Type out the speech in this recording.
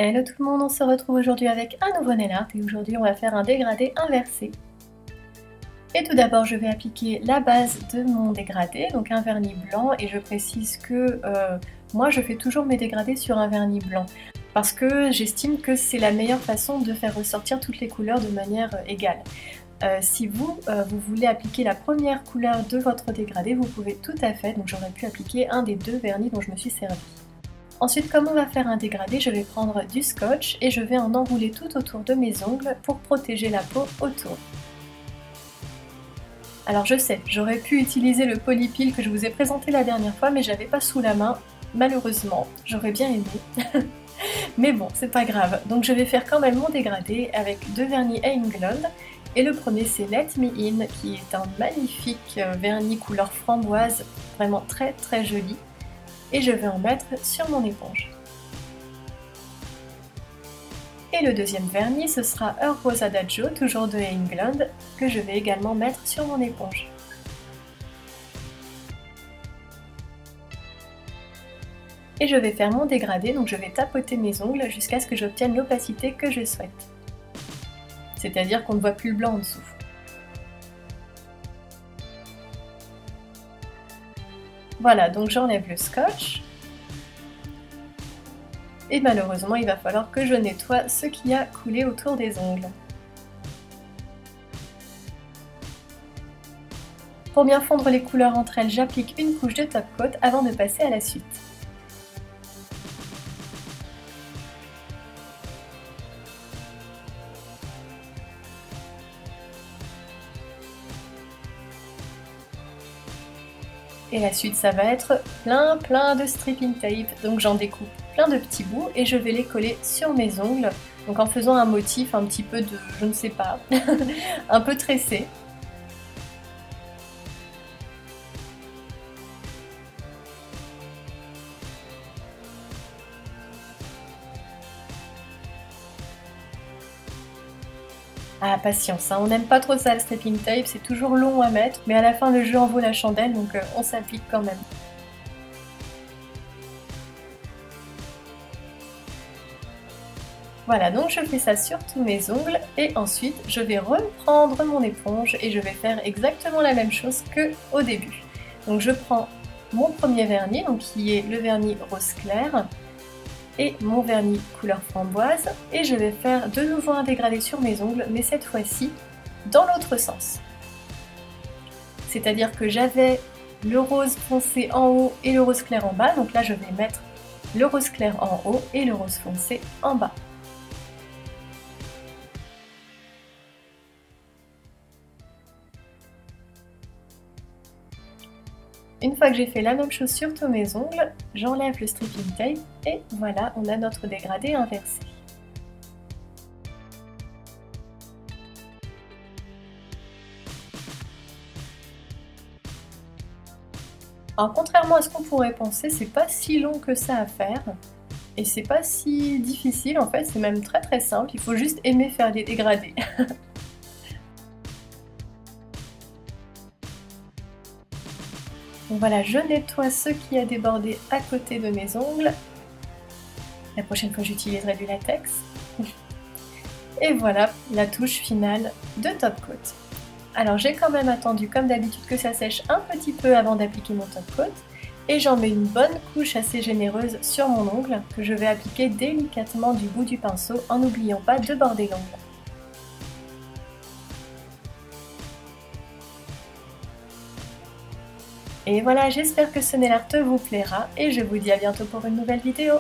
Hello tout le monde, on se retrouve aujourd'hui avec un nouveau nail art et aujourd'hui on va faire un dégradé inversé. Et tout d'abord je vais appliquer la base de mon dégradé, donc un vernis blanc, et je précise que moi je fais toujours mes dégradés sur un vernis blanc parce que j'estime que c'est la meilleure façon de faire ressortir toutes les couleurs de manière égale. Si vous voulez appliquer la première couleur de votre dégradé, vous pouvez tout à fait, donc j'aurais pu appliquer un des deux vernis dont je me suis servi. Ensuite, comme on va faire un dégradé, je vais prendre du scotch et je vais en enrouler tout autour de mes ongles pour protéger la peau autour. Alors je sais, j'aurais pu utiliser le polypile que je vous ai présenté la dernière fois, mais j'avais pas sous la main, malheureusement, j'aurais bien aimé. Mais bon, c'est pas grave. Donc je vais faire quand même mon dégradé avec deux vernis England. Et le premier c'est Let Me In, qui est un magnifique vernis couleur framboise, vraiment très très joli. Et je vais en mettre sur mon éponge. Et le deuxième vernis, ce sera Herb Rose Adagio, toujours de England, que je vais également mettre sur mon éponge. Et je vais faire mon dégradé, donc je vais tapoter mes ongles jusqu'à ce que j'obtienne l'opacité que je souhaite. C'est-à-dire qu'on ne voit plus le blanc en dessous. Voilà, donc j'enlève le scotch. Et malheureusement, il va falloir que je nettoie ce qui a coulé autour des ongles. Pour bien fondre les couleurs entre elles, j'applique une couche de top coat avant de passer à la suite. Et la suite, ça va être plein de stripping tape, donc j'en découpe plein de petits bouts et je vais les coller sur mes ongles, donc en faisant un motif un petit peu de, je ne sais pas, un peu tressé. Ah, patience, hein, on n'aime pas trop ça le stripping tape, c'est toujours long à mettre, mais à la fin le jeu en vaut la chandelle, donc on s'applique quand même. Voilà, donc je fais ça sur tous mes ongles et ensuite je vais reprendre mon éponge et je vais faire exactement la même chose qu'au début. Donc je prends mon premier vernis, donc qui est le vernis rose clair, et mon vernis couleur framboise, et je vais faire de nouveau un dégradé sur mes ongles, mais cette fois-ci dans l'autre sens. C'est-à-dire que j'avais le rose foncé en haut et le rose clair en bas, donc là je vais mettre le rose clair en haut et le rose foncé en bas. Une fois que j'ai fait la même chose sur tous mes ongles, j'enlève le stripping tape et voilà, on a notre dégradé inversé. Alors contrairement à ce qu'on pourrait penser, c'est pas si long que ça à faire et c'est pas si difficile en fait, c'est même très simple, il faut juste aimer faire des dégradés. Donc voilà, je nettoie ce qui a débordé à côté de mes ongles. La prochaine fois, j'utiliserai du latex. Et voilà la touche finale de top coat. Alors j'ai quand même attendu, comme d'habitude, que ça sèche un petit peu avant d'appliquer mon top coat. Et j'en mets une bonne couche assez généreuse sur mon ongle, que je vais appliquer délicatement du bout du pinceau, en n'oubliant pas de border l'ongle. Et voilà, j'espère que ce nail art vous plaira et je vous dis à bientôt pour une nouvelle vidéo.